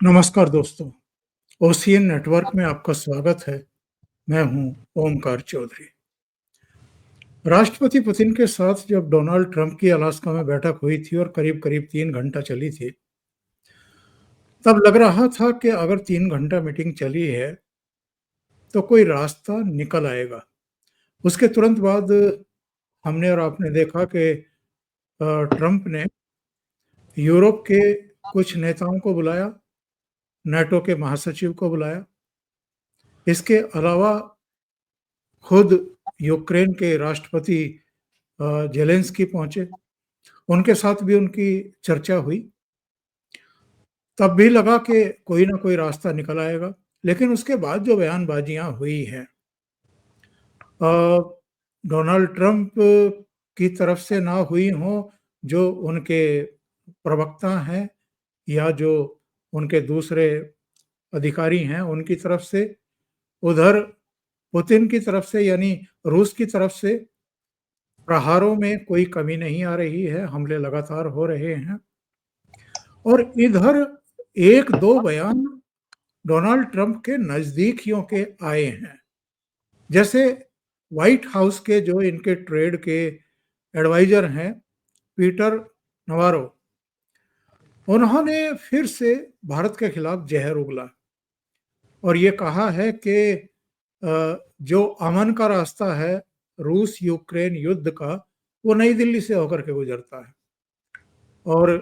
नमस्कार दोस्तों, ocean network में आपका स्वागत है। मैं हूं ओमकार चौधरी। राष्ट्रपति पुतिन के साथ जब डोनाल्ड ट्रंप की अलास्का में बैठक हुई थी और करीब-करीब 3 घंटा चली थी, तब लग रहा था कि अगर 3 घंटा मीटिंग चली है, तो कोई रास्ता निकल आएगा। उसके तुरंत बाद हमने और आपने देखा कि ट्रंप ने यूरोप के कुछ नेताओं को बुलाया, नाटो के महासचिव को बुलाया। इसके अलावा खुद यूक्रेन के राष्ट्रपति ज़ेलेंस्की पहुँचे, उनके साथ भी उनकी चर्चा हुई। तब भी लगा कि कोई ना कोई रास्ता निकल आएगा, लेकिन उसके बाद जो बयानबाजियाँ हुई हैं अ, डोनाल्ड ट्रंप की तरफ से ना हुई हों, जो उनके प्रवक्ता हैं या जो उनके दूसरे अधिकारी हैं, उनकी तरफ से, उधर पुतिन की तरफ से यानी रूस की तरफ से प्रहारों में कोई कमी नहीं आ रही है, हमले लगातार हो रहे हैं और इधर 1-2 बयान डोनाल्ड ट्रंप के नज़दीकियों के आए हैं। जैसे व्हाइट हाउस के जो इनके ट्रेड के एडवाइज़र हैं, पीटर नवारो, उन्होंने फिर से भारत के खिलाफ ज़हर उगला और ये कहा है कि जो अमन का रास्ता है, रूस-यूक्रेन युद्ध का, वो नई दिल्ली से होकर के गुज़रता है और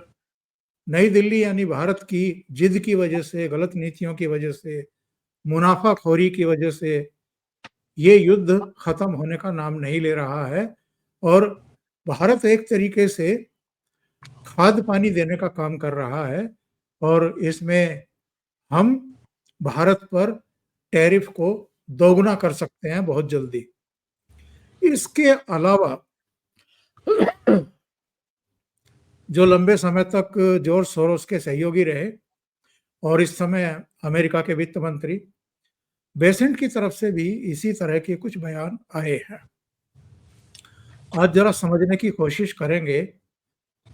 नई दिल्ली यानी भारत की जिद की वजह से, गलत नीतियों की वजह से, मुनाफ़ाखोरी की वजह से ये युद्ध खत्म होने का नाम नहीं ले रहा है और भारत एक तरीके से खाद पानी देने का काम कर रहा है और इसमें हम भारत पर टैरिफ को दोगुना कर सकते हैं बहुत जल्दी। इसके अलावा जो लंबे समय तक जॉर्ज सोरोस के सहयोगी रहे और इस समय अमेरिका के वित्त मंत्री, बेसेंट की तरफ से भी इसी तरह के कुछ बयान आए हैं। आज ज़रा समझने की कोशिश करेंगे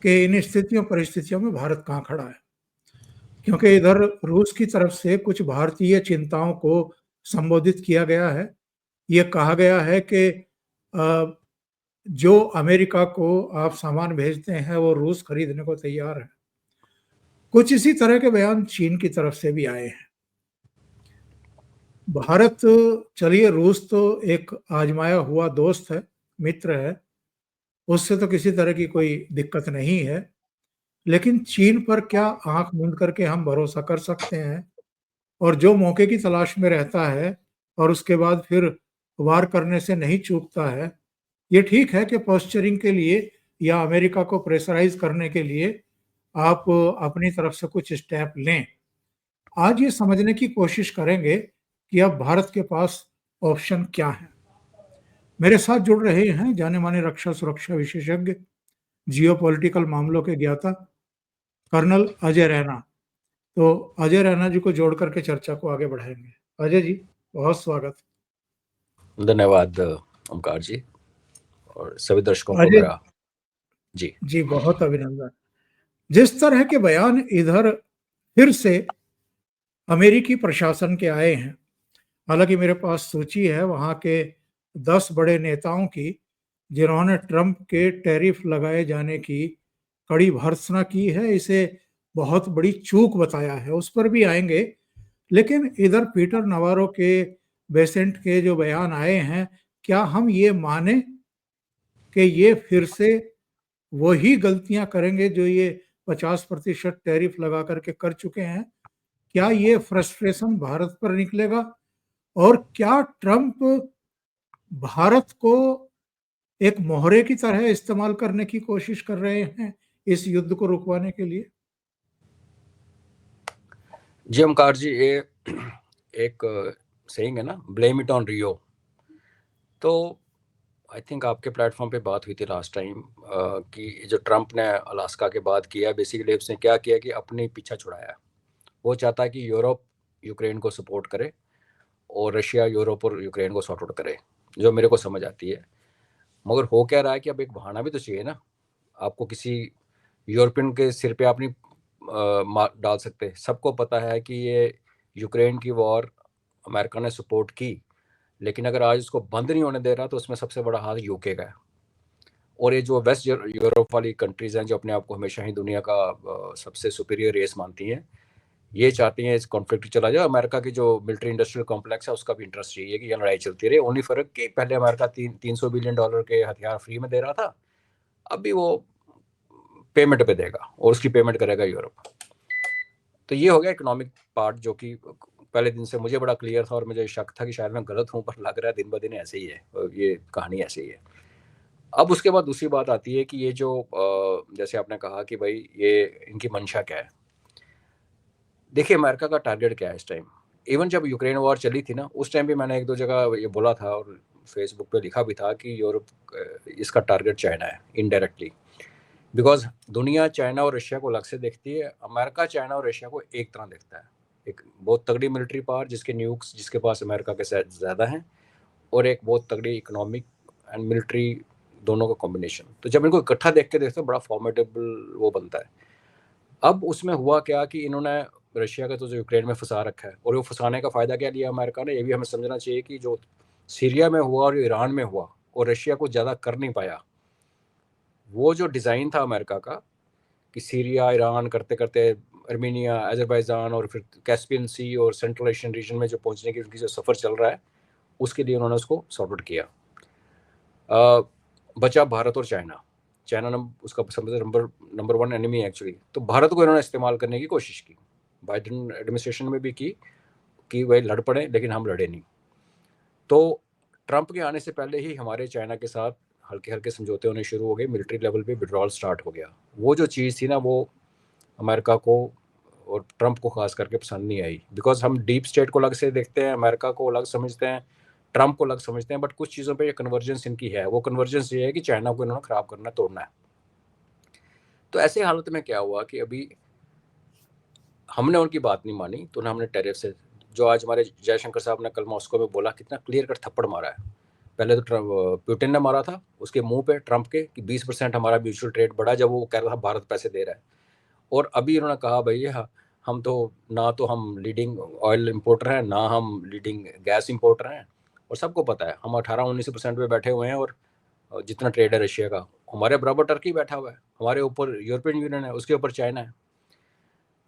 कि इन स्थितियों परिस्थितियों में भारत कहाँ खड़ा है। क्योंकि इधर रूस की तरफ से कुछ भारतीय चिंताओं को संबोधित किया गया है। ये कहा गया है कि जो अमेरिका को आप सामान भेजते हैं, वो रूस खरीदने को तैयार है। कुछ इसी तरह के बयान चीन की तरफ से भी आए हैं। भारत चलिए रूस तो एक आज़माया हुआ दोस्त है, मित्र है, उससे तो किसी तरह की कोई दिक्कत नहीं है। लेकिन चीन पर क्या आँख मूंद करके हम भरोसा कर सकते हैं? और जो मौके की तलाश में रहता है और उसके बाद फिर वार करने से नहीं चूकता है, ये ठीक है कि पोस्चरिंग के लिए या अमेरिका को प्रेशराइज़ करने के लिए आप अपनी तरफ से कुछ स्टेप लें। आज ये समझने की कोशिश करेंगे कि अब भारत के पास ऑप्शन क्या हैं। मेरे साथ जुड़ रहे हैं जाने-माने रक्षा सुरक्षा विशेषज्ञ, जियोपॉलिटिकल मामलों के ज्ञाता कर्नल अजय रैना। तो अजय रैना जी को जोड़ करके चर्चा को आगे बढ़ाएँगे। अजय जी, बहुत स्वागत। धन्यवाद ओमकार जी और सभी दर्शकों को अजय मेरा जी। जी, बहुत अभिनंदन। जिस तरह के बयान इधर फिर से अमेरिकी प्रशासन के आए हैं, हालाँकि मेरे पास सूची है वहाँ के 10 बड़े नेताओं की, जिन्होंने ट्रंप के टैरिफ लगाए जाने की कड़ी भर्त्सना की है, इसे बहुत बड़ी चूक बताया है, उस पर भी आएँगे। लेकिन इधर पीटर नवारो के, बेसेंट के जो बयान आए हैं, क्या हम ये मानें कि ये फिर से वही गलतियाँ करेंगे जो ये 50% टैरिफ लगा कर के कर चुके हैं? क्या ये फ्रस्ट्रेशन भारत पर निकलेगा? और क्या ट्रंप भारत को एक मोहरे की तरह इस्तेमाल करने की कोशिश कर रहे हैं इस युद्ध को रुकवाने के लिए? जी ओमकार जी, ये एक सेइंग है ना, ब्लेम इट ऑन रियो। तो आई थिंक आपके प्लेटफॉर्म पे बात हुई थी लास्ट टाइम कि जो ट्रंप ने अलास्का के बाद किया, बेसिकली उसने क्या किया कि अपने पीछा छुड़ाया। वो चाहता है कि यूरोप यूक्रेन को सपोर्ट करे और रशिया यूरोप और यूक्रेन को सॉर्ट आउट करे, जो मेरे को समझ आती है। मगर हो क्या रहा है कि अब एक बहाना भी तो चाहिए ना। आपको किसी यूरोपियन के सिर पे अपनी डाल सकते। सबको पता है कि ये यूक्रेन की वॉर अमेरिका ने सपोर्ट की, लेकिन अगर आज उसको बंद नहीं होने दे रहा तो उसमें सबसे बड़ा हाथ यूके का है। और ये जो वेस्ट यूरोप वाली कंट्रीज़ हैं जो अपने आप को हमेशा ही दुनिया का सबसे सुपीरियर रेस मानती हैं, ये चाहती हैं इस कॉन्फ्लिक्ट चला जाए। अमेरिका की जो मिलिट्री इंडस्ट्रियल कॉम्प्लेक्स है उसका भी इंटरेस्ट यही है कि ये लड़ाई चलती रहे। ओनली फ़र्क कि पहले अमेरिका $300 बिलियन के हथियार फ्री में दे रहा था, अब भी वो पेमेंट पे देगा और उसकी पेमेंट करेगा यूरोप। तो ये हो गया इकोनॉमिक पार्ट, जो कि पहले दिन से मुझे बड़ा क्लियर था और मुझे शक था कि शायद मैं गलत हूँ, पर लग रहा है दिन ब दिन ऐसे ही है, ये कहानी ऐसे ही है। अब उसके बाद दूसरी बात आती है कि ये जो जैसे आपने कहा कि भाई ये इनकी मंशा क्या है। देखिए अमेरिका का टारगेट क्या है इस टाइम। इवन जब यूक्रेन वॉर चली थी ना, उस टाइम भी मैंने एक दो जगह ये बोला था और फेसबुक पे लिखा भी था कि यूरोप इसका टारगेट चाइना है इनडायरेक्टली, बिकॉज दुनिया चाइना और रशिया को अलग से देखती है, अमेरिका चाइना और रशिया को एक तरह देखता है। एक बहुत तगड़ी मिलिट्री पावर जिसके न्यूक्स जिसके पास अमेरिका के साथ ज़्यादा हैं, और एक बहुत तगड़ी इकोनॉमिक एंड मिलिट्री, दोनों का कॉम्बिनेशन। तो जब इनको इकट्ठा देख के देखते हैं बड़ा फॉर्मेडेबल वो बनता है। अब उसमें हुआ क्या कि इन्होंने रशिया का तो जो यूक्रेन में फंसा रखा है, और वो फंसाने का फ़ायदा क्या लिया अमेरिका ने, ये भी हमें समझना चाहिए कि जो सीरिया में हुआ और ईरान में हुआ और रशिया को ज़्यादा कर नहीं पाया, वो जो डिज़ाइन था अमेरिका का कि सीरिया ईरान करते करते अर्मीनिया अजरबैजान और फिर कैस्पियन सी और सेंट्रल एशियन रीजन में जो पहुंचने की उनकी जो सफ़र चल रहा है, उसके लिए उन्होंने उसको सॉर्ट आउट किया। बचा भारत और चाइना। चाइना उसका सबसे नंबर वन एनिमी है एक्चुअली। तो भारत को इन्होंने इस्तेमाल करने की कोशिश की, बाइडेन एडमिनिस्ट्रेशन में भी की कि वही लड़ पड़े, लेकिन हम लड़े नहीं। तो ट्रंप के आने से पहले ही हमारे चाइना के साथ हल्के हल्के समझौते होने शुरू हो गए, मिलिट्री लेवल पे विड्रॉल स्टार्ट हो गया। वो जो चीज़ थी ना, वो अमेरिका को और ट्रंप को खास करके पसंद नहीं आई, बिकॉज हम डीप स्टेट को अलग से देखते हैं, अमेरिका को अलग समझते हैं, ट्रंप को अलग समझते हैं, बट कुछ चीज़ों पे ये कन्वर्जेंस इनकी है। वो कन्वर्जेंस ये है कि चाइना को इन्होंने ख़राब करना, तोड़ना है। तो ऐसे हालत में क्या हुआ कि अभी हमने उनकी बात नहीं मानी, तो ना हमने टैरिफ से, जो आज हमारे जयशंकर साहब ने कल मॉस्को में बोला, कितना क्लियर कट थप्पड़ मारा है। पहले तो पुतिन ने मारा था उसके मुंह पे ट्रंप के कि 20% हमारा म्यूचुअल ट्रेड बढ़ा, जब वो कह रहा था भारत पैसे दे रहा है। और अभी उन्होंने कहा भैया हम तो ना तो हम लीडिंग ऑयल इंपोर्टर हैं, ना हम लीडिंग गैस इंपोर्टर हैं, और सबको पता है हम 18-19% पे बैठे हुए हैं, और जितना ट्रेड है रशिया का, हमारे बराबर टर्की बैठा हुआ है, हमारे ऊपर यूरोपियन यूनियन है, उसके ऊपर चाइना है।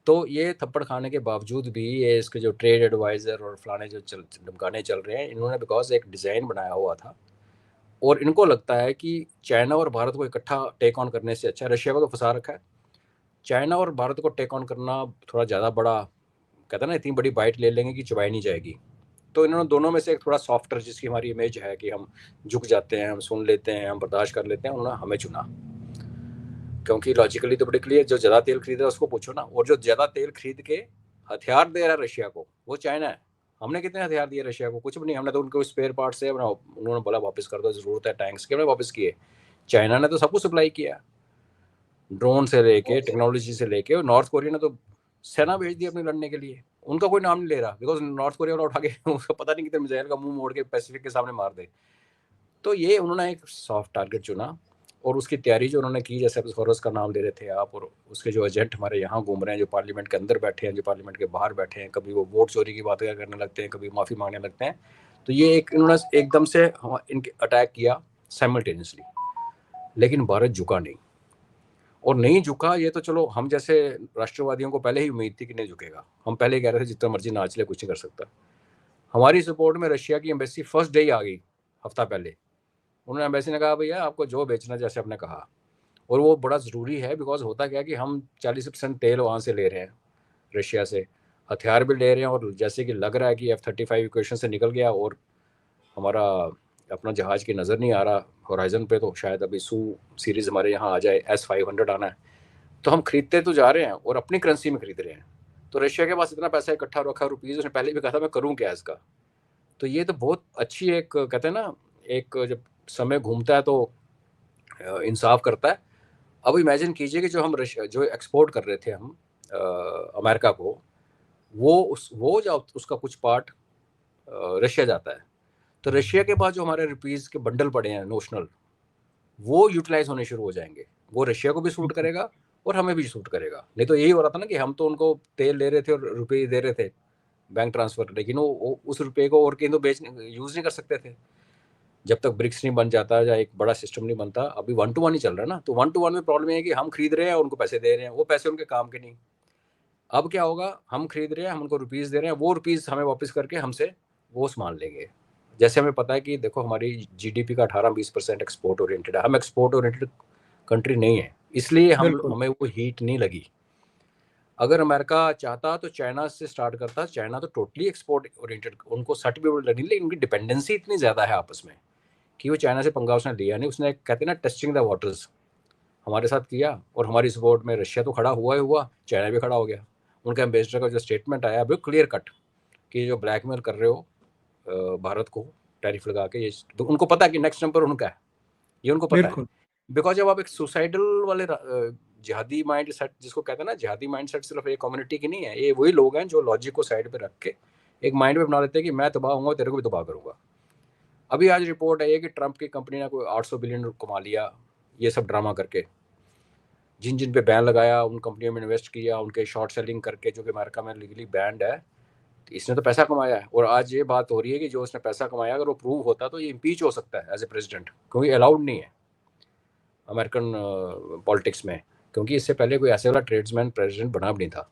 तो ये थप्पड़ खाने के बावजूद भी ये इसके जो ट्रेड एडवाइज़र और फलाने जो धमकाने चल रहे हैं, इन्होंने बिकॉज एक डिज़ाइन बनाया हुआ था, और इनको लगता है कि चाइना और भारत को इकट्ठा टेक ऑन करने से अच्छा, रशिया को तो फंसा रखा है, चाइना और भारत को टेक ऑन करना थोड़ा ज़्यादा बड़ा, कहते हैं ना इतनी बड़ी बाइट ले लेंगे कि चबाई नहीं जाएगी। तो इन्होंने दोनों में से एक थोड़ा सॉफ्टर, जिसकी हमारी इमेज है कि हम झुक जाते हैं, हम सुन लेते हैं, हम बर्दाश्त कर लेते हैं, उन्होंने हमें चुना। क्योंकि लॉजिकली तो बड़ी क्लियर, जो ज़्यादा तेल खरीद रहा है उसको पूछो ना, और जो ज़्यादा तेल खरीद के हथियार दे रहा है रशिया को वो चाइना है। हमने कितने हथियार दिए रशिया को? कुछ भी नहीं। हमने तो उनको स्पेयर पार्ट से, उन्होंने बोला वापस कर दो, ज़रूरत है टैंक्स के, हमने वापस किए। चाइना ने तो सब कुछ सप्लाई किया, ड्रोन से लेके टेक्नोलॉजी से लेके, और नॉर्थ कोरिया ने तो सेना भेज दी अपनी लड़ने के लिए, उनका कोई नाम नहीं ले रहा, बिकॉज नॉर्थ कोरिया वाला उठा के उसका पता नहीं कितने मिसाइल का मुंह मोड़ के पैसिफिक के सामने मार दे। तो ये उन्होंने एक सॉफ्ट टारगेट चुना, और उसकी तैयारी जो उन्होंने की, जैसे हॉरस का नाम ले रहे थे आप, और उसके जो एजेंट हमारे यहाँ घूम रहे हैं, जो पार्लियामेंट के अंदर बैठे हैं, जो पार्लियामेंट के बाहर बैठे हैं, कभी वो वोट चोरी की बातें करने लगते हैं, कभी माफ़ी मांगने लगते हैं। तो ये एक इन्होंने एकदम से इनके अटैक किया साइमल्टेनियसली, लेकिन भारत झुका नहीं। और नहीं झुका, ये तो चलो हम जैसे राष्ट्रवादियों को पहले ही उम्मीद थी कि नहीं झुकेगा। हम पहले ही कह रहे थे जितना मर्जी नाच ले, कुछ नहीं कर सकता। हमारी सपोर्ट में रशिया की एम्बेसी फर्स्ट डे ही आ गई, हफ्ता पहले। उन्होंने एम्बेसी ने कहा भैया आपको जो बेचना, जैसे आपने कहा, और वो बड़ा ज़रूरी है, बिकॉज होता क्या है कि हम 40% तेल वहाँ से ले रहे हैं, रशिया से हथियार भी ले रहे हैं, और जैसे कि लग रहा है कि F-35 इक्वेशन से निकल गया, और हमारा अपना जहाज़ की नज़र नहीं आ रहा होराइजन पे, तो शायद अभी सू सीरीज़ हमारे यहाँ आ जाए, S-500 आना है। तो हम खरीदते तो जा रहे हैं, और अपनी करेंसी में खरीद रहे हैं। तो रशिया के पास इतना पैसा इकट्ठा रखा रुपीज़, उसने पहले भी कहा था मैं करूँ क्या इसका। तो ये तो बहुत अच्छी एक, कहते हैं ना, एक जब समय घूमता है तो इंसाफ करता है। अब इमेजिन कीजिए कि जो हम जो एक्सपोर्ट कर रहे थे हम अमेरिका को, वो जो उसका कुछ पार्ट रशिया जाता है। तो रशिया के पास जो हमारे रुपीज़ के बंडल पड़े हैं नोशनल, वो यूटिलाइज होने शुरू हो जाएंगे, वो रशिया को भी सूट करेगा, और हमें भी सूट करेगा। नहीं तो यही हो रहा था ना कि हम तो उनको तेल दे रहे थे और रुपये दे रहे थे बैंक ट्रांसफर, लेकिन वो उस रुपये को और कहीं तो यूज नहीं कर सकते थे जब तक ब्रिक्स नहीं बन जाता या एक बड़ा सिस्टम नहीं बनता। अभी 1 to 1 ही चल रहा है ना, तो 1 to 1 में प्रॉब्लम है कि हम खरीद रहे हैं, उनको पैसे दे रहे हैं, वो पैसे उनके काम के नहीं। अब क्या होगा, हम खरीद रहे हैं, हम उनको रुपीज़ दे रहे हैं, वो रुपीज़ हमें वापस करके हमसे वो सामान लेंगे। जैसे हमें पता है कि देखो हमारी जीडीपी का 18-20% एक्सपोर्ट ओरिएंटेड है, हम एक्सपोर्ट ओरिएंटेड कंट्री नहीं है, इसलिए हमें वो हीट नहीं लगी। अगर अमेरिका चाहता तो चाइना से स्टार्ट करता, चाइना तो टोटली एक्सपोर्ट ओरिएंटेड, उनको सट भी लगी, लेकिन उनकी डिपेंडेंसी इतनी ज़्यादा है आपस में कि वो चाइना से पंगा उसने लिया नहीं। उसने कहते हैं ना टेस्टिंग द वाटर्स, हमारे साथ किया, और हमारी सपोर्ट में रशिया तो खड़ा हुआ ही हुआ, चाइना भी खड़ा हो गया। उनका एम्बेसडर का जो स्टेटमेंट आया बिल्कुल क्लियर कट कि जो ब्लैकमेल कर रहे हो भारत को टैरिफ लगा के, ये तो उनको पता है कि नेक्स्ट नंबर उनका है, ये उनको पता है। बिकॉज जब आप एक सुसाइडल वाले जिहादी माइंड सेट, जिसको कहते हैं ना, जिहादी माइंड सेट सिर्फ एक कम्युनिटी की नहीं है, ये वही लोग हैं जो लॉजिक को साइड पे रख के एक माइंड में बना देते हैं कि मैं तबाह होऊंगा, तेरे को भी तबाह करूंगा। अभी आज रिपोर्ट है कि ट्रंप की कंपनी ने कोई 800 बिलियन कमा लिया, ये सब ड्रामा करके। जिन जिन पे बैन लगाया उन कंपनियों में इन्वेस्ट किया, उनके शॉर्ट सेलिंग करके, जो कि अमेरिका में लीगली बैंड है, तो इसने तो पैसा कमाया है। और आज ये बात हो रही है कि जो उसने पैसा कमाया अगर वो प्रूव होता तो ये इम्पीच हो सकता है एज ए प्रेसिडेंट, क्योंकि अलाउड नहीं है अमेरिकन पॉलिटिक्स में, क्योंकि इससे पहले कोई ऐसे वाला ट्रेड्समैन प्रेसिडेंट बना भी नहीं था।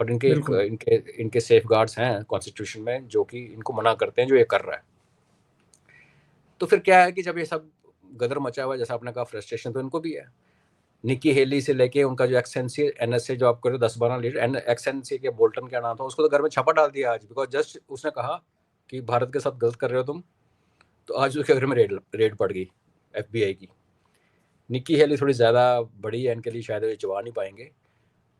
पर इनके सेफ गार्ड्स हैं कॉन्स्टिट्यूशन में जो कि इनको मना करते हैं जो ये कर रहा है। तो फिर क्या है कि जब ये सब गदर मचा हुआ है, जैसा आपने कहा, फ्रस्ट्रेशन तो इनको भी है। निकी हेली से लेके उनका जो एक्सएनसी एनएसए जो आपको 10-12 लीटर एक्सएनसी के बोल्टन क्या नाम था, उसको तो घर में छापा डाल दिया आज, बिकॉज जस्ट उसने कहा कि भारत के साथ गलत कर रहे हो तुम, तो आज उसके घर में रेड पड़ गई FBI की। निकी हेली थोड़ी ज़्यादा बड़ी है इनके लिए, शायद ये चबा नहीं पाएंगे,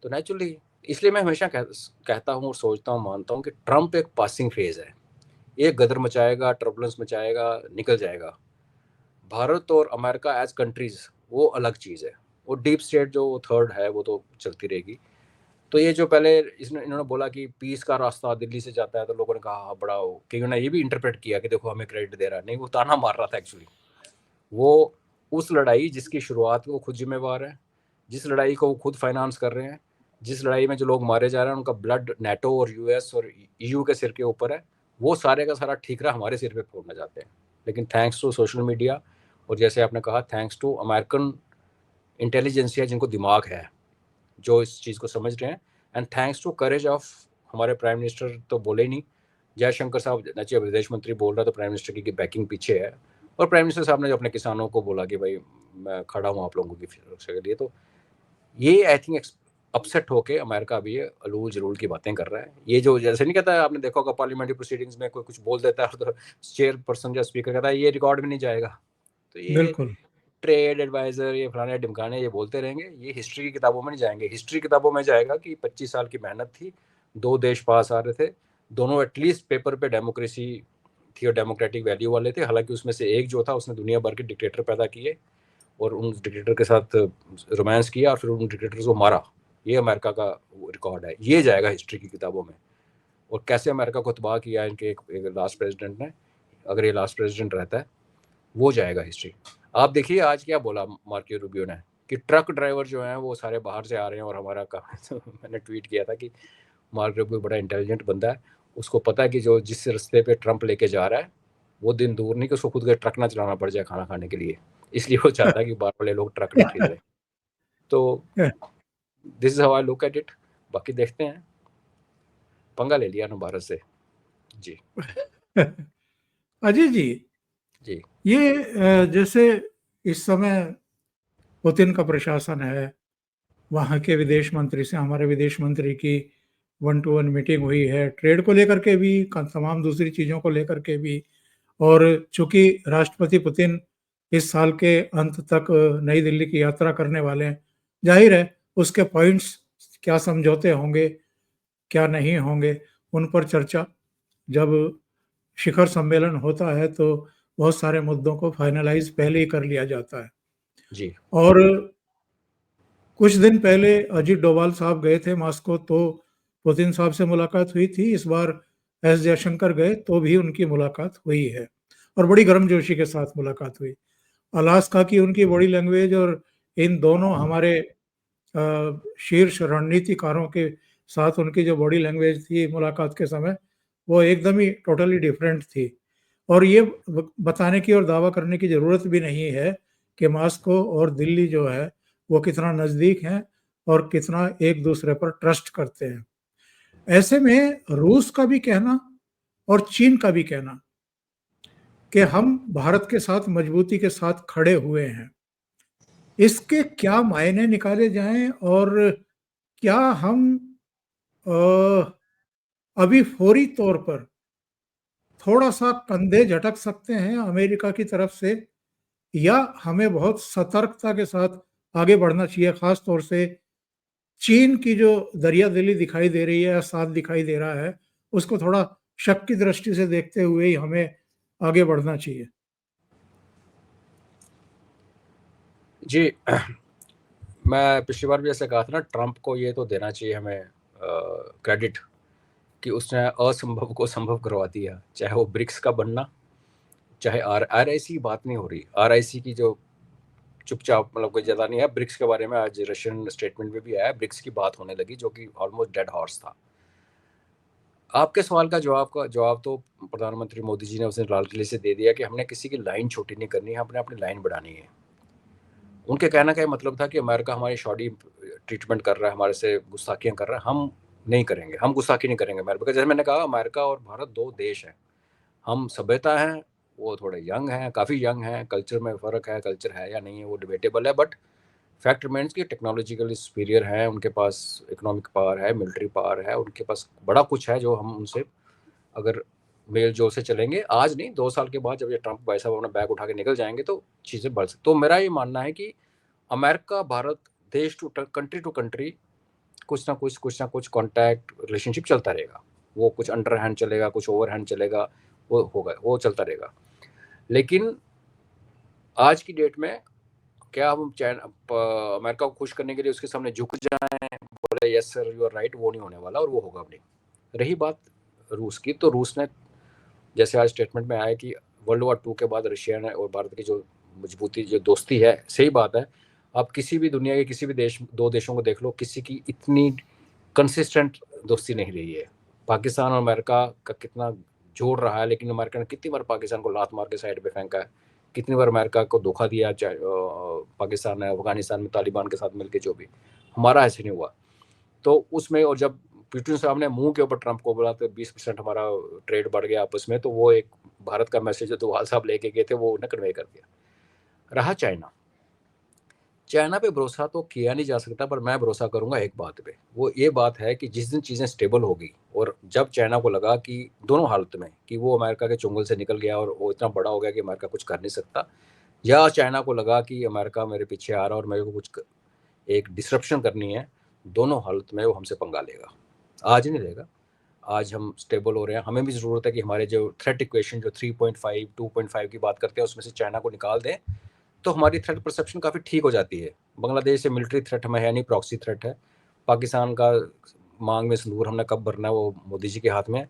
तो नेचुरली। इसलिए मैं हमेशा कहता हूँ और सोचता हूँ, मानता हूँ कि ट्रंप एक पासिंग फेज है, ये गदर मचाएगा, टर्बुलेंस मचाएगा, निकल जाएगा। भारत और अमेरिका एज कंट्रीज वो अलग चीज़ है, वो डीप स्टेट जो थर्ड है वो तो चलती रहेगी। तो ये जो पहले इन्होंने बोला कि पीस का रास्ता दिल्ली से जाता है, तो लोगों ने कहा बड़ा हो, कि उन्होंने ये भी इंटरप्रेट किया कि देखो हमें क्रेडिट दे रहा है, नहीं, वो ताना मार रहा था एक्चुअली। वो उस लड़ाई जिसकी शुरुआत वो खुद जिम्मेवार है, जिस लड़ाई को वो खुद फाइनेंस कर रहे हैं, जिस लड़ाई में जो लोग मारे जा रहे हैं उनका ब्लड नेटो और US और EU के सिर के ऊपर है, वो सारे का सारा ठीकरा हमारे सिर पे फोड़ना चाहते हैं। लेकिन थैंक्स टू सोशल मीडिया, और जैसे आपने कहा थैंक्स टू अमेरिकन इंटेलिजेंसिया जिनको दिमाग है, जो इस चीज़ को समझ रहे हैं, and thanks to courage of हमारे प्राइम मिनिस्टर, तो बोले ही नहीं, जयशंकर साहब नचे विदेश मंत्री बोल रहा, तो प्राइम मिनिस्टर की बैकिंग पीछे है। और प्राइम मिनिस्टर साहब ने जो अपने किसानों को बोला कि भाई मैं खड़ा हूँ आप लोगों की सुरक्षा के लिए, तो ये आई थिंक अपसेट होके अमेरिका भी अलूल जरूल की बातें कर रहा है। ये जो जैसे नहीं कहता है, आपने देखा होगा पार्लियामेंट्री प्रोसीडिंग्स में कोई कुछ बोल देता है तो चेयर पर्सन या स्पीकर कहता है ये रिकॉर्ड में नहीं जाएगा, तो ये ट्रेड एडवाइजर, ये फलाने ढिमकाने ये बोलते रहेंगे, ये हिस्ट्री की किताबों में नहीं जाएंगे। हिस्ट्री किताबों में जाएगा कि 25 साल की मेहनत थी, 2 देश पास आ रहे थे, दोनों एटलीस्ट पेपर पे डेमोक्रेसी थी और डेमोक्रेटिक वैल्यू वाले थे। हालांकि उसमें से एक जो था उसने दुनिया भर के डिक्टेटर पैदा किए और उन डिक्टेटर के साथ रोमांस किया और फिर उन डिक्टेटर्स को मारा। ये अमेरिका का रिकॉर्ड है, ये जाएगा हिस्ट्री की किताबों में। और कैसे अमेरिका को तबाह किया इनके एक लास्ट प्रेसिडेंट ने, अगर ये लास्ट प्रेसिडेंट रहता है, वो जाएगा हिस्ट्री। आप देखिए आज क्या बोला मार्को रूबियो ने कि ट्रक ड्राइवर जो हैं वो सारे बाहर से आ रहे हैं और हमारा काम तो मैंने ट्वीट किया था कि मार्को रूबियो बड़ा इंटेलिजेंट बंदा है, उसको पता है कि जो जिस रास्ते पे ट्रंप लेके जा रहा है वो दिन दूर नहीं कि उसको खुद का ट्रक ना चलाना पड़ जाए खाना खाने के लिए, इसलिए वो चाहता है कि बाहर वाले लोग ट्रक ना खरीदें। तो this is how I look at it. बाकी देखते हैं, पंगा ले लिया ना भारत से। जी अजय जी, जी ये जैसे इस समय पुतिन का प्रशासन है, वहाँ के विदेश मंत्री से हमारे विदेश मंत्री की 1-to-1 मीटिंग हुई है, ट्रेड को लेकर के भी, तमाम दूसरी चीज़ों को लेकर के भी। और चूंकि राष्ट्रपति पुतिन इस साल के अंत तक नई दिल्ली की यात्रा करने वाले हैं, जाहिर है उसके पॉइंट्स, क्या समझौते होंगे क्या नहीं होंगे, उन पर चर्चा जब शिखर सम्मेलन होता है तो बहुत सारे मुद्दों को फाइनलाइज पहले ही कर लिया जाता है। जी और कुछ दिन पहले अजीत डोभाल साहब गए थे मॉस्को, तो पुतिन साहब से मुलाकात हुई थी। इस बार एस जयशंकर गए तो भी उनकी मुलाकात हुई है और बड़ी गर्मजोशी के साथ मुलाकात हुई। अलास्का की उनकी बॉडी लैंग्वेज और इन दोनों हमारे शीर्ष रणनीतिकारों के साथ उनकी जो बॉडी लैंग्वेज थी मुलाकात के समय, वो एकदम ही टोटली डिफरेंट थी। और ये बताने की और दावा करने की ज़रूरत भी नहीं है कि मॉस्को और दिल्ली जो है वो कितना नज़दीक हैं और कितना एक दूसरे पर ट्रस्ट करते हैं। ऐसे में रूस का भी कहना और चीन का भी कहना कि हम भारत के साथ मजबूती के साथ खड़े हुए हैं, इसके क्या मायने निकाले जाएं और क्या हम अ, अभी फौरी तौर पर थोड़ा-सा कंधे झटक सकते हैं अमेरिका की तरफ से, या हमें बहुत सतर्कता के साथ आगे बढ़ना चाहिए, खास तौर से चीन की जो दरियादिली दिखाई दे रही है या साथ दिखाई दे रहा है, उसको थोड़ा शक की दृष्टि से देखते हुए ही हमें आगे बढ़ना चाहिए। जी। मैं पिछली बार भी ऐसे कहा था ना, ट्रंप को ये तो देना चाहिए हमें क्रेडिट कि उसने असंभव को संभव करवा दिया। चाहे वो ब्रिक्स का बनना, चाहे आरआईसी की बात नहीं हो रही, आरआईसी की जो चुपचाप मतलब कोई ज़्यादा नहीं है। ब्रिक्स के बारे में आज रशियन स्टेटमेंट में भी आया, ब्रिक्स की बात होने लगी जो कि ऑलमोस्ट डेड हॉर्स था। आपके सवाल का जवाब तो प्रधानमंत्री मोदी जी ने उसने लाल किले से दे दिया कि हमने किसी की लाइन छोटी नहीं करनी है, हमने अपनी लाइन बढ़ानी है। उनके कहने का ये मतलब था कि अमेरिका हमारी शॉडी ट्रीटमेंट कर रहा है, हमारे से गुस्ताखियाँ कर रहा है, हम नहीं करेंगे, हम गुस्ताखी नहीं करेंगे अमेरिका। जैसे मैंने कहा, अमेरिका और भारत दो देश हैं। हम सभ्यता हैं, वो थोड़े यंग हैं, काफ़ी यंग हैं, कल्चर में फ़र्क है, कल्चर है या नहीं है वो डिबेटेबल है, बट फैक्ट रिमेंस की टेक्नोलॉजिकली सुपीरियर है, उनके पास इकोनॉमिक पावर है, मिलिट्री पावर है, उनके पास बड़ा कुछ है जो हम उनसे अगर मेल जोल से चलेंगे, आज नहीं 2 साल के बाद जब ये ट्रंप भाई साहब अपना बैग उठा के निकल जाएंगे तो चीज़ें बढ़ सकती। तो मेरा ये मानना है कि अमेरिका भारत देश टू कंट्री कुछ ना कुछ कॉन्टैक्ट रिलेशनशिप चलता रहेगा। वो कुछ अंडर हैंड चलेगा, कुछ ओवर हैंड चलेगा, वो होगा, वो चलता रहेगा। लेकिन आज की डेट में क्या हम अमेरिका को खुश करने के लिए उसके सामने झुक जाएं, बोले yes sir you are right, वो नहीं होने वाला और वो होगा भी नहीं। रही बात रूस की, तो रूस ने जैसे आज स्टेटमेंट में आया कि वर्ल्ड वॉर 2 के बाद रशिया ने और भारत की जो मजबूती जो दोस्ती है, सही बात है। आप किसी भी दुनिया के किसी भी देश, दो देशों को देख लो, किसी की इतनी कंसिस्टेंट दोस्ती नहीं रही है। पाकिस्तान और अमेरिका का कितना जोड़ रहा है, लेकिन अमेरिका ने कितनी बार पाकिस्तान को लात मार के साइड पे फेंका है, कितनी बार अमेरिका को धोखा दिया, चाहे पाकिस्तान ने अफगानिस्तान में तालिबान के साथ मिलकर, जो भी हमारा ऐसे नहीं हुआ। तो उसमें, और जब पुतिन साहब ने मुंह के ऊपर ट्रंप को बोला तो 20% हमारा ट्रेड बढ़ गया आपस में, तो वो एक भारत का मैसेज जो दोवाल साहब लेके गए थे वो उन्हें कन्वे कर दिया। रहा चाइना, चाइना पे भरोसा तो किया नहीं जा सकता, पर मैं भरोसा करूंगा एक बात पे, वो ये बात है कि जिस दिन चीज़ें स्टेबल होगी और जब चाइना को लगा कि दोनों हालत में कि वो अमेरिका के चुंगल से निकल गया और वो इतना बड़ा हो गया कि अमेरिका कुछ कर नहीं सकता, या चाइना को लगा कि अमेरिका मेरे पीछे आ रहा और मेरे को कुछ एक डिसरप्शन करनी है, दोनों हालत में वो हमसे पंगा लेगा। आज नहीं लेगा। आज हम स्टेबल हो रहे हैं, हमें भी ज़रूरत है कि हमारे जो थ्रेट इक्वेशन जो 3.5 2.5 की बात करते हैं उसमें से चाइना को निकाल दें, तो हमारी थ्रेट परसेप्शन काफ़ी ठीक हो जाती है। बांग्लादेश से मिलिट्री थ्रेट हमें है नहीं, प्रॉक्सी थ्रेट है। पाकिस्तान का मांग में सिंदूर हमने कब भरना है वो मोदी जी के हाथ में है।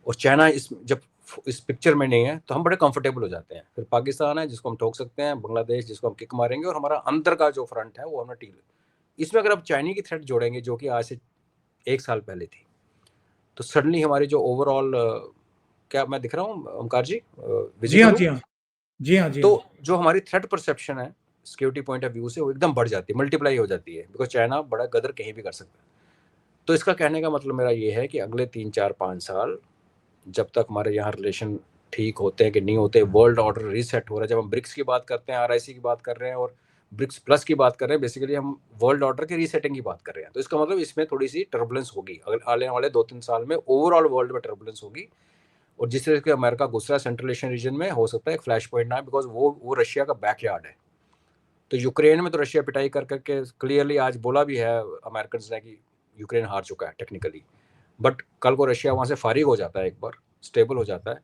और चाइना जब इस पिक्चर में नहीं है तो हम बड़े कंफर्टेबल हो जाते हैं। फिर पाकिस्तान है जिसको हम ठोक सकते हैं, बांग्लादेश जिसको हम किक मारेंगे, और हमारा अंदर का जो फ्रंट है वो हमें टील। इसमें अगर आप चाइनी की थ्रेट जोड़ेंगे जो कि आज से 1 साल पहले थी, तो सडनली हमारी जो ओवरऑल, क्या मैं दिख रहा हूँ ओमकार जी, जी हाँ, विजिबल हूँ? जी हाँ। जी हाँ, जी हाँ। तो जो हमारी थ्रेट परसेप्शन है सिक्योरिटी पॉइंट ऑफ व्यू से, वो एकदम बढ़ जाती है, मल्टीप्लाई हो जाती है, बिकॉज चाइना बड़ा गदर कहीं भी कर सकता है। तो इसका कहने का मतलब मेरा ये है कि अगले 3 4 5 साल जब तक हमारे यहाँ रिलेशन ठीक होते हैं कि नहीं होते, वर्ल्ड ऑर्डर रीसेट हो रहा है। जब हम ब्रिक्स की बात करते हैं, आरआईसी की बात कर रहे हैं और ब्रिक्स प्लस की बात कर रहे हैं, बेसिकली हम वर्ल्ड ऑर्डर के रीसेटिंग की बात कर रहे हैं। तो इसका मतलब इसमें थोड़ी सी टर्बुलेंस होगी, अगर आने वाले 2 3 साल में ओवरऑल वर्ल्ड में टर्बुलेंस होगी। और जिस तरह से अमेरिका घुस रहा है सेंट्रल एशियन रीजन में, हो सकता है एक फ्लैश पॉइंट ना, बिकॉज वो रशिया का बैकयार्ड है। तो यूक्रेन में तो रशिया पिटाई कर करके क्लियरली आज बोला भी है अमेरिकन ने कि यूक्रेन हार चुका है टेक्निकली। बट कल को रशिया वहाँ से फारिग हो जाता है, एक बार स्टेबल हो जाता है,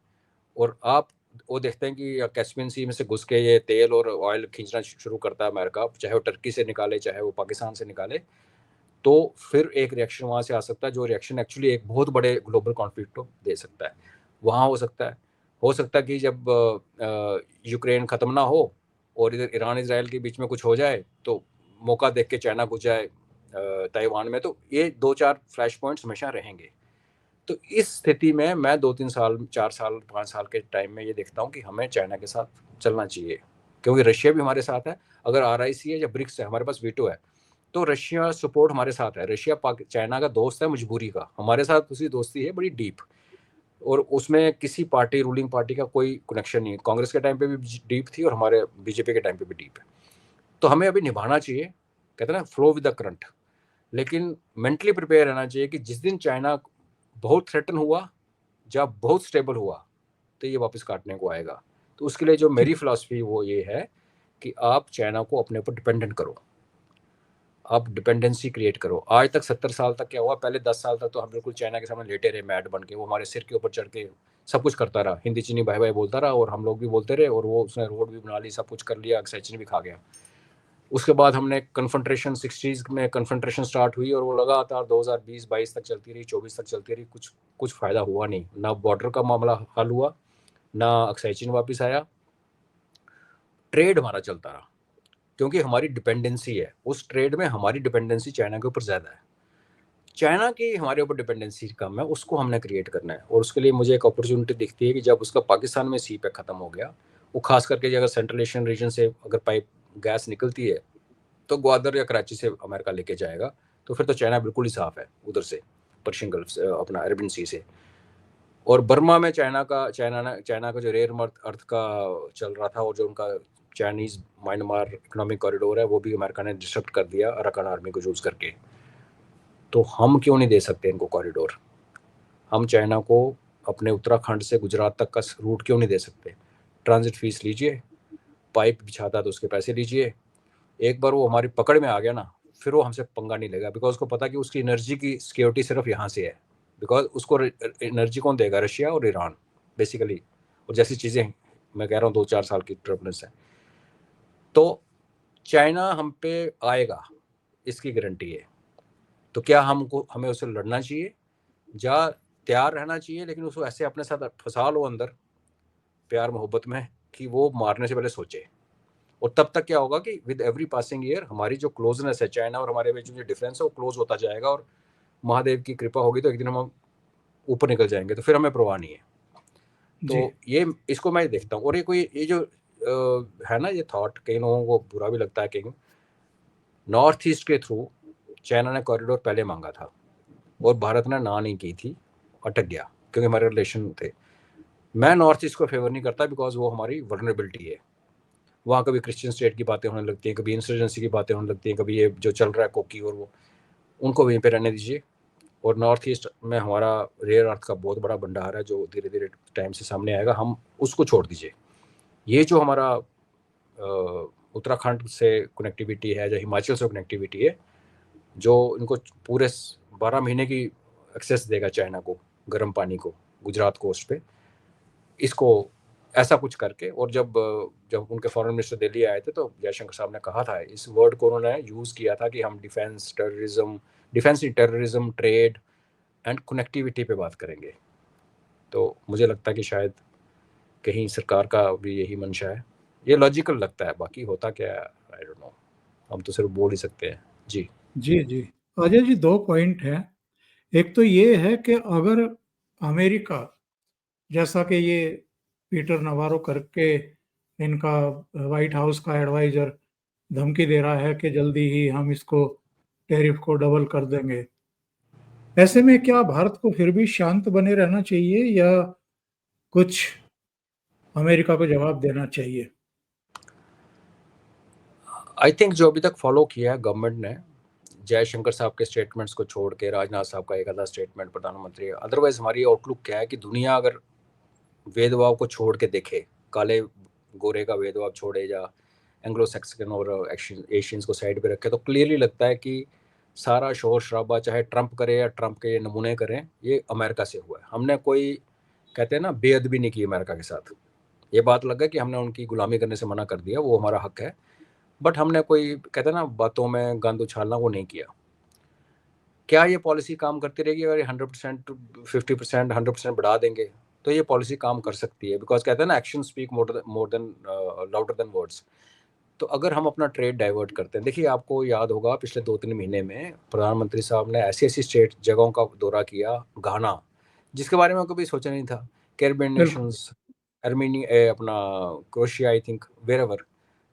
और आप वो देखते हैं कि कैस्पियन सी में से घुस के ये तेल और ऑयल खींचना शुरू करता है अमेरिका, चाहे वो टर्की से निकाले चाहे वो पाकिस्तान से निकाले, तो फिर एक रिएक्शन वहाँ से आ सकता है, जो रिएक्शन एक्चुअली एक बहुत बड़े ग्लोबल कॉन्फ्लिक्ट को दे सकता है। वहाँ हो सकता है कि जब यूक्रेन ख़त्म ना हो और इधर ईरान इसराइल के बीच में कुछ हो जाए, तो मौका देख के चाइना घुस जाए, ताइवान में, तो ये 2-4 फ्लैश पॉइंट्स हमेशा रहेंगे। तो इस स्थिति में मैं 2-3 साल, 4 साल, 5 साल के टाइम में ये देखता हूँ कि हमें चाइना के साथ चलना चाहिए, क्योंकि रशिया भी हमारे साथ है। अगर आरआईसी है या ब्रिक्स है, हमारे पास वीटो है, तो रशिया सपोर्ट हमारे साथ है। रशिया चाइना का दोस्त है मजबूरी का, हमारे साथ उसकी दोस्ती है बड़ी डीप, और उसमें किसी पार्टी, रूलिंग पार्टी का कोई कनेक्शन नहीं है। कांग्रेस के टाइम पे भी डीप थी और हमारे बीजेपी के टाइम पे भी डीप है। तो हमें अभी निभाना चाहिए, कहते हैं ना, फ्लो विद द करंट, लेकिन मेंटली प्रिपेयर रहना चाहिए कि जिस दिन चाइना बहुत थ्रेटन हुआ, जब बहुत स्टेबल हुआ, तो ये वापस काटने को आएगा। तो उसके लिए जो मेरी फिलॉसफी वो ये है कि आप चाइना को अपने ऊपर डिपेंडेंट करो, आप डिपेंडेंसी क्रिएट करो। आज तक 70 साल तक क्या हुआ, पहले 10 साल तक तो हम बिल्कुल चाइना के सामने लेटे रहे मैड बन के, वो हमारे सिर के ऊपर चढ़ के सब कुछ करता रहा, हिंदी चीनी बाय बाय बोलता रहा, और हम लोग भी बोलते रहे, और वो उसने रोड भी बना ली, सब कुछ कर लिया, एक्साइचन भी खा गया। उसके बाद हमने कन्फ्रंट्रेशन 60s में कन्फ्रंट्रेशन स्टार्ट हुई, और वो लगातार 2020-22 तक चलती रही, 24 तक चलती रही, कुछ फ़ायदा हुआ नहीं। ना बॉर्डर का मामला हल हुआ, ना एक्साइचन वापस आया, ट्रेड हमारा चलता रहा, क्योंकि हमारी डिपेंडेंसी है उस ट्रेड में, हमारी डिपेंडेंसी चाइना के ऊपर ज़्यादा है। चाइना की हमारे ऊपर डिपेंडेंसी कम है, उसको हमने क्रिएट करना है। और उसके लिए मुझे एक अपॉर्चुनिटी दिखती है कि जब उसका पाकिस्तान में सी पैक ख़त्म हो गया, वो खास करके अगर सेंट्रल एशियन रीजन से अगर पाइप गैस निकलती है तो ग्वादर या कराची से अमेरिका लेके जाएगा, तो फिर तो चाइना बिल्कुल ही साफ है उधर से, पर्शियन गल्फ से, अपना अरेबियन सी से। और बर्मा में चाइना का जो रेयर अर्थ का चल रहा था, और जो उनका चाइनीज़ म्यांमार इकोनॉमिक कॉरिडोर है, वो भी अमेरिका ने डिस्टर्ब कर दिया अराकान आर्मी को यूज़ करके। तो हम क्यों नहीं दे सकते इनको कॉरिडोर? हम चाइना को अपने उत्तराखंड से गुजरात तक का रूट क्यों नहीं दे सकते? ट्रांजिट फीस लीजिए, पाइप बिछाता तो उसके पैसे लीजिए। एक बार वो हमारी पकड़ में आ गया ना, फिर वो हमसे पंगा नहीं लेगा, बिकॉज उसको पता कि उसकी एनर्जी की सिक्योरिटी सिर्फ यहाँ से है। बिकॉज उसको एनर्जी कौन देगा? रशिया और ईरान बेसिकली। और जैसी चीज़ें मैं कह रहा हूँ 2-4 साल की टर्बुलेंस है, तो चाइना हम पे आएगा, इसकी गारंटी है। तो क्या हमें उससे लड़ना चाहिए, या तैयार रहना चाहिए, लेकिन उसको ऐसे अपने साथ फंसा लो अंदर प्यार मोहब्बत में कि वो मारने से पहले सोचे। और तब तक क्या होगा कि विद एवरी पासिंग ईयर हमारी जो क्लोजनेस है चाइना और हमारे बीच में जो डिफरेंस है वो क्लोज होता जाएगा, और महादेव की कृपा होगी तो एक दिन हम ऊपर निकल जाएंगे, तो फिर हमें परवाह नहीं है। जी। तो ये इसको मैं देखता हूँ। और ये जो है ना, ये थॉट कई लोगों को बुरा भी लगता है, कहीं नॉर्थ ईस्ट के थ्रू चाइना ने कॉरिडोर पहले मांगा था और भारत ने ना नहीं की थी, अटक गया क्योंकि हमारे रिलेशन थे। मैं नॉर्थ ईस्ट को फेवर नहीं करता, बिकॉज वो हमारी वल्नरेबिलिटी है। वहाँ कभी क्रिश्चियन स्टेट की बातें होने लगती हैं, कभी इंसर्जेंसी की बातें होने लगती हैं, कभी ये जो चल रहा है कोकी और वो, उनको वहीं पे रहने दीजिए। और नॉर्थ ईस्ट में हमारा रेयर अर्थ का बहुत बड़ा भंडार है जो धीरे धीरे टाइम से सामने आएगा, हम उसको छोड़ दीजिए। ये जो हमारा उत्तराखंड से कनेक्टिविटी है, जो हिमाचल से कनेक्टिविटी है, जो इनको पूरे 12 महीने की एक्सेस देगा चाइना को, गर्म पानी को, गुजरात कोस्ट पे, इसको ऐसा कुछ करके। और जब जब उनके फॉरेन मिनिस्टर दिल्ली आए थे तो जयशंकर साहब ने कहा था, इस वर्ड को उन्होंने यूज़ किया था कि हम defence terrorism, trade and connectivity पे बात करेंगे। तो मुझे लगता है कि शायद कहीं सरकार का भी यही मंशा है। ये लॉजिकल लगता है, बाकी होता क्या है आई डोंट नो, हम तो सिर्फ बोल ही सकते हैं। जी जी, जी। अजय जी, 2 पॉइंट हैं। एक तो ये है कि अगर अमेरिका, जैसा कि ये पीटर नवारो करके इनका व्हाइट हाउस का एडवाइजर धमकी दे रहा है कि जल्दी ही हम इसको टैरिफ को डबल कर देंगे, ऐसे में क्या भारत को फिर भी शांत बने रहना चाहिए या कुछ अमेरिका को जवाब देना चाहिए? आई थिंक जो अभी तक फॉलो किया है गवर्नमेंट ने, जयशंकर साहब के स्टेटमेंट्स को छोड़ के, राजनाथ साहब का एक आधा स्टेटमेंट, प्रधानमंत्री, अदरवाइज हमारी आउटलुक क्या है कि दुनिया अगर भेदभाव को छोड़ के देखे, काले गोरे का भेदभाव छोड़े, या एंग्लो सैक्सन और एशियंस को साइड पे रखे, तो क्लियरली लगता है कि सारा शोर शराबा चाहे ट्रंप करे या ट्रंप के नमूने करें, ये अमेरिका से हुआ है। हमने कोई, कहते हैं ना, बेअदबी नहीं की अमेरिका के साथ। ये बात लगा कि हमने उनकी गुलामी करने से मना कर दिया, वो हमारा हक है, बट हमने कोई, कहते हैं ना, बातों में गंद उछालना, वो नहीं किया। क्या ये पॉलिसी काम करती रहेगी? अगर 100%, 50%, 100% बढ़ा देंगे तो ये पॉलिसी काम कर सकती है, बिकॉज कहते हैं ना, action speak more than louder than words. तो अगर हम अपना ट्रेड डाइवर्ट करते हैं, देखिए आपको याद होगा पिछले 2-3 महीने में प्रधानमंत्री साहब ने ऐसी-ऐसी स्टेट जगहों का दौरा किया, घाना, जिसके बारे में कभी सोचा नहीं था, कैरिबियन बिल्कुल। नेशंस, अपना क्रोएशिया आई थिंक वेयरएवर।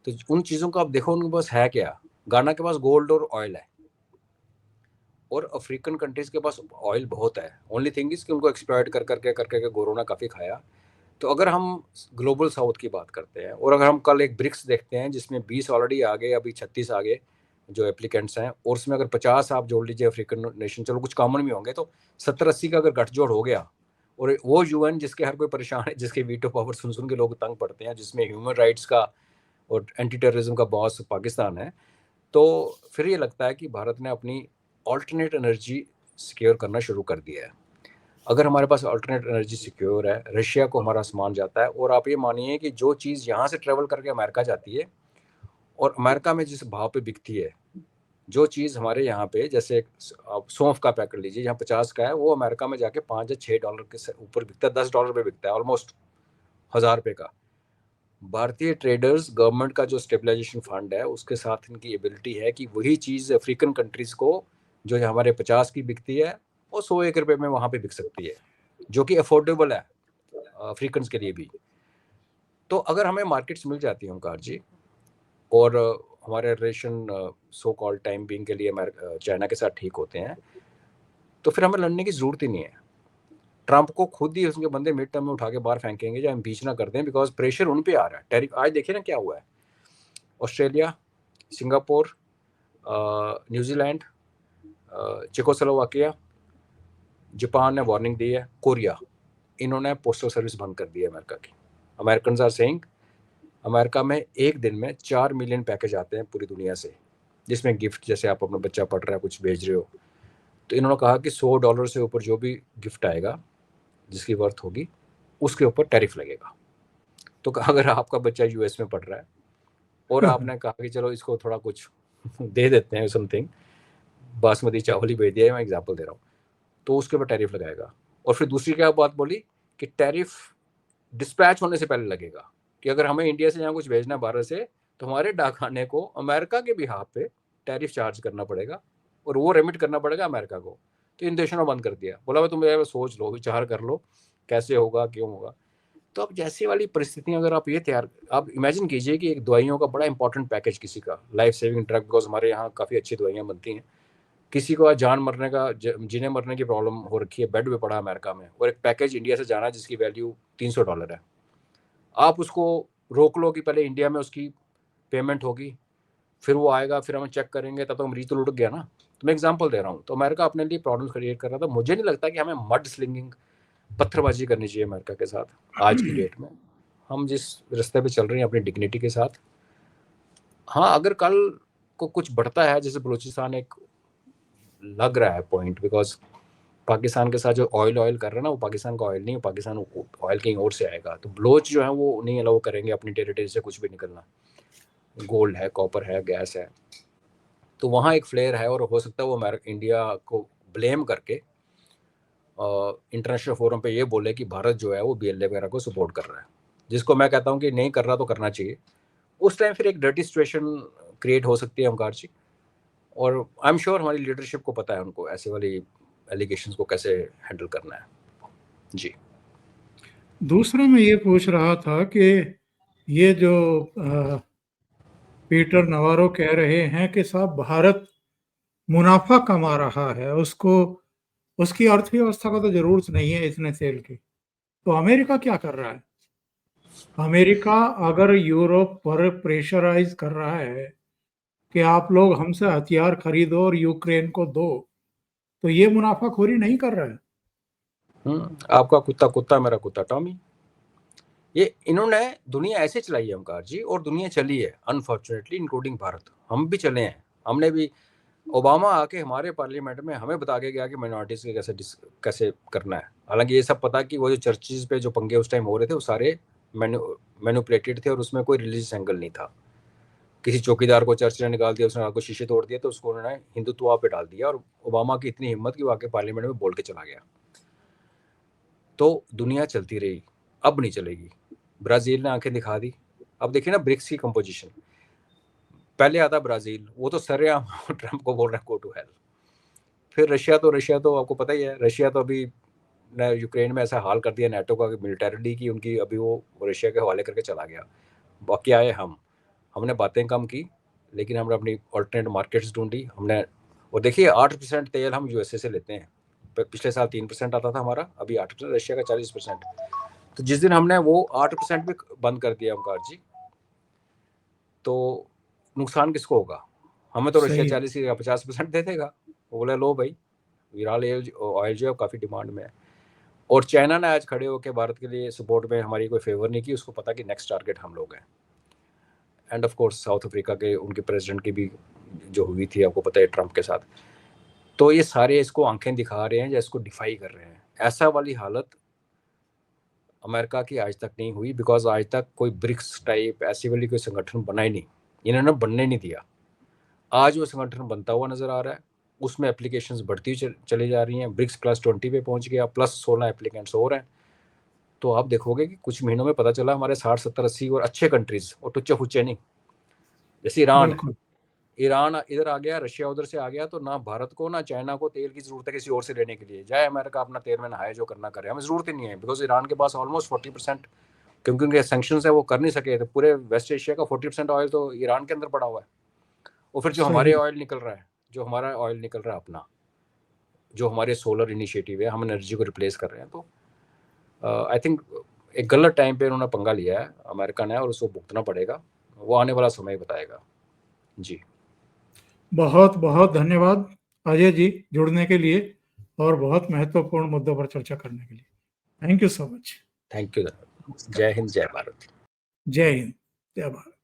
तो उन चीज़ों को आप देखो उनके पास है क्या? घाना के पास गोल्ड और ऑयल है, और अफ्रीकन कंट्रीज़ के पास ऑयल बहुत है। ओनली थिंग इज़ कि उनको एक्सप्लॉइट कर कर के गोरों ने काफ़ी खाया। तो अगर हम ग्लोबल साउथ की बात करते हैं, और अगर हम कल एक ब्रिक्स देखते हैं जिसमें 20 ऑलरेडी आ गए, अभी 36 आ गए जो एप्लीकेंट्स हैं, और उसमें अगर 50 आप जोड़ लीजिए अफ्रीकन नेशन, चलो कुछ कॉमन भी होंगे, तो 70-80 का अगर गठजोड़ हो गया, और वो यूएन जिसके हर कोई परेशान है, जिसके वीटो पावर सुन सुन के लोग तंग पड़ते हैं, जिसमें ह्यूमन राइट्स का और एंटी टेररिज्म का बॉस पाकिस्तान है, तो फिर ये लगता है कि भारत ने अपनी ऑल्टरनेट एनर्जी सिक्योर करना शुरू कर दिया है। अगर हमारे पास अल्टरनेट एनर्जी सिक्योर है, रशिया को हमारा सामान जाता है, और आप ये मानिए कि जो चीज़ यहाँ से ट्रेवल करके अमेरिका जाती है, और अमेरिका में जिस भाव पे बिकती है, जो चीज़ हमारे यहाँ पे, जैसे आप सौंफ का पैकेट लीजिए, यहाँ 50 का है, वो अमेरिका में जाके $5 या $6 के ऊपर बिकता है, $10 पे बिकता है, ऑलमोस्ट ₹1000 का। भारतीय ट्रेडर्स, गवर्नमेंट का जो स्टेबलाइजेशन फंड है, उसके साथ इनकी एबिलिटी है कि वही चीज़ अफ्रीकन कंट्रीज़ को, जो हमारे 50 की बिकती है, वो ₹100-1 में वहाँ पे बिक सकती है, जो कि अफोर्डेबल है अफ्रीकन के लिए भी। तो अगर हमें मार्केट्स मिल जाती हैं ओंकार जी, और हमारे relation so called time being के लिए चाइना के साथ ठीक होते हैं, तो फिर हमें लड़ने की ज़रूरत ही नहीं है। ट्रंप को खुद ही उसके बंदे मिड टर्म में उठा के बाहर फेंकेंगे, या इम्पीच ना कर दें, बिकॉज प्रेशर उन पे आ रहा है। टैरिफ आज देखिए ना क्या हुआ है, Australia, Singapore, New Zealand, Czechoslovakia, Japan ने वार्निंग दी है, कोरिया, इन्होंने पोस्टल सर्विस बंद कर दी है अमेरिका की। अमेरिकन आर सेइंग, अमेरिका में एक दिन में 4 मिलियन पैकेज आते हैं पूरी दुनिया से, जिसमें गिफ्ट, जैसे आप अपना बच्चा पढ़ रहा है कुछ भेज रहे हो, तो इन्होंने कहा कि $100 से ऊपर जो भी गिफ्ट आएगा जिसकी वर्थ होगी, उसके ऊपर टैरिफ लगेगा। तो अगर आपका बच्चा यूएस में पढ़ रहा है, और आपने कहा कि चलो इसको थोड़ा कुछ दे देते हैं, समथिंग बासमती चावल ही भेज दिया, मैं एग्जाम्पल दे रहा हूँ, तो उसके ऊपर टैरिफ लगाएगा। और फिर दूसरी क्या बात बोली कि टैरिफ डिस्पैच होने से पहले लगेगा, कि अगर हमें इंडिया से यहाँ कुछ भेजना है भारत से, तो हमारे डाकखाने को अमेरिका के बिहाफ पे टैरिफ चार्ज करना पड़ेगा, और वो रेमिट करना पड़ेगा अमेरिका को। तो इन देशों ने बंद कर दिया, बोला भाई तुम सोच लो, विचार कर लो कैसे होगा, क्यों होगा। तो अब जैसी वाली परिस्थितियां, अगर आप ये तैयार, आप इमेजिन कीजिए कि एक दवाइयों का बड़ा इंपॉर्टेंट पैकेज किसी का, लाइफ सेविंग ड्रग, बिकॉज हमारे यहाँ काफ़ी अच्छी दवाइयाँ बनती हैं, किसी को आज जान मरने का, जीने मरने की प्रॉब्लम हो रखी है, बेड पे पड़ा अमेरिका में, और एक पैकेज इंडिया से जाना जिसकी वैल्यू $300 है, आप उसको रोक लो कि पहले इंडिया में उसकी पेमेंट होगी, फिर वो आएगा, फिर हम चेक करेंगे, तब तक मरीज तो लुट गया ना। तो मैं एग्जांपल दे रहा हूँ, तो अमेरिका अपने लिए प्रॉब्लम क्रिएट कर रहा था। मुझे नहीं लगता कि हमें मड स्लिंगिंग, पत्थरबाजी करनी चाहिए अमेरिका के साथ आज की डेट में। हम जिस रास्ते पे चल रहे हैं अपनी डिग्निटी के साथ, हाँ, अगर कल को कुछ बढ़ता है, जैसे बलूचिस्तान एक लग रहा है पॉइंट, बिकॉज पाकिस्तान के साथ जो ऑयल ऑयल कर रहा है ना, वो पाकिस्तान का ऑयल नहीं है, पाकिस्तान ऑयल कहीं और से आएगा, तो बलोच जो है वो नहीं अलाउ करेंगे अपनी टेरिटरी से कुछ भी निकलना। गोल्ड है, कॉपर है, गैस है, तो वहाँ एक फ्लेयर है, और हो सकता है वो इंडिया को ब्लेम करके इंटरनेशनल फोरम पे ये बोले कि भारत जो है वो बीएलए वगैरह को सपोर्ट कर रहा है, जिसको मैं कहता हूँ कि नहीं कर रहा तो करना चाहिए। उस टाइम फिर एक डर्टी सिचुएशन क्रिएट हो सकती है ओमकार जी, और आई एम श्योर हमारी लीडरशिप को पता है उनको ऐसे वाली एलिगेशंस को कैसे हैंडल करना है जी। दूसरा मैं ये पूछ रहा था कि ये जो पीटर नवारो कह रहे हैं कि साहब भारत मुनाफा कमा रहा है, उसको उसकी अर्थव्यवस्था को तो जरूरत नहीं है इतने तेल की, तो अमेरिका क्या कर रहा है? अमेरिका अगर यूरोप पर प्रेशराइज कर रहा है कि आप लोग हमसे हथियार खरीदो और यूक्रेन को दो, तो ये मुनाफाखोरी नहीं कर रहा है? आपका कुत्ता कुत्ता, मेरा कुत्ता टॉमी। ये इन्होंने दुनिया ऐसे चलाई है ओमकार जी, और दुनिया चली है अनफॉर्चुनेटली, इंक्लूडिंग भारत। हम भी चले हैं, हमने भी, ओबामा आके हमारे पार्लियामेंट में हमें बता के गया कि माइनॉरिटीज के कैसे करना है। हालांकि ये सब पता कि वो जो चर्चेज पे जो पंगे उस टाइम हो रहे थे, वो सारे मैनिपुलेटेड थे, और उसमें कोई रिलीजियस एंगल नहीं था। किसी चौकीदार को चर्च ने निकाल दिया, उसने आपको शीशे तोड़ दिया, तो उसको उन्होंने हिंदुत्व पे डाल दिया, और ओबामा की इतनी हिम्मत कि वो आके पार्लियामेंट में बोल के चला गया। तो दुनिया चलती रही, अब नहीं चलेगी। ब्राज़ील ने आंखें दिखा दी। अब देखिए ना ब्रिक्स की कंपोजिशन, पहले आता ब्राजील, वो तो सरेआम ट्रम्प को बोल रहा है गो टू हेल। फिर रशिया तो आपको पता ही है, रशिया तो अभी यूक्रेन में ऐसा हाल कर दिया नेटो का मिलिटरीली कि उनकी अभी वो रशिया के हवाले करके चला गया। बाकी आए हमने बातें कम की, लेकिन हमने अपनी ऑल्टरनेट मार्केट्स ढूंढी हमने। और देखिए 8% तेल हम यूएसए से लेते हैं, पिछले साल 3% आता था हमारा, अभी 8%, रशिया का 40%। तो जिस दिन हमने वो 8% भी बंद कर दिया ओमकार जी, तो नुकसान किसको होगा? हमें तो रशिया 40 या 50% दे देगा, वो बोले लो भाई विराल ऑयल जो है काफ़ी डिमांड में है। और चाइना ने आज खड़े होकर भारत के लिए सपोर्ट में हमारी कोई फेवर नहीं की, उसको पता कि नेक्स्ट टारगेट हम लोग हैं। End of course south Africa के उनके प्रेसिडेंट की भी जो हुई थी आपको पता है ट्रंप के साथ। तो ये सारे इसको आंखें दिखा रहे हैं या इसको डिफाई कर रहे हैं। ऐसा वाली हालत अमेरिका की आज तक नहीं हुई, बिकॉज आज तक कोई ब्रिक्स टाइप ऐसी वाली कोई संगठन बना ही नहीं, इन्होंने बनने नहीं दिया। आज वो संगठन बनता हुआ नजर आ रहा है, उसमें एप्लीकेशंस बढ़ती चली जा रही हैं। ब्रिक्स +20 पे पहुंच गया, +16 एप्लीकेंट्स हो रहे हैं। तो आप देखोगे कि कुछ महीनों में पता चला हमारे 60, 70, 80 और अच्छे कंट्रीज, और टुच्चे फुच्चे नहीं, जैसे ईरान इधर आ गया, रशिया उधर से आ गया, तो ना भारत को ना चाइना को तेल की जरूरत है किसी और से लेने के लिए। जाए अमेरिका अपना तेल में नहाए, जो करना करे, हमें जरूरत ही नहीं है, बिकॉज ईरान के पास ऑलमोस्ट 40%, क्योंकि उनके सैंक्शंस है वो कर नहीं सके, तो पूरे वेस्ट एशिया का 40% ऑयल तो ईरान के अंदर पड़ा हुआ है। और फिर जो हमारे ऑयल निकल रहा है, जो हमारा ऑयल निकल रहा है अपना, जो हमारे सोलर इनिशिएटिव है, हम एनर्जी को रिप्लेस कर रहे हैं। तो आई थिंक एक गलत टाइम पे उन्होंने पंगा लिया है अमेरिका ने, और उसको भुगतना पड़ेगा, वो आने वाला समय बताएगा। जी बहुत बहुत धन्यवाद अजय जी जुड़ने के लिए और बहुत महत्वपूर्ण मुद्दों पर चर्चा करने के लिए। Thank you so much. Thank you. जय हिंद, जय भारत। जय हिंद, जय भारत।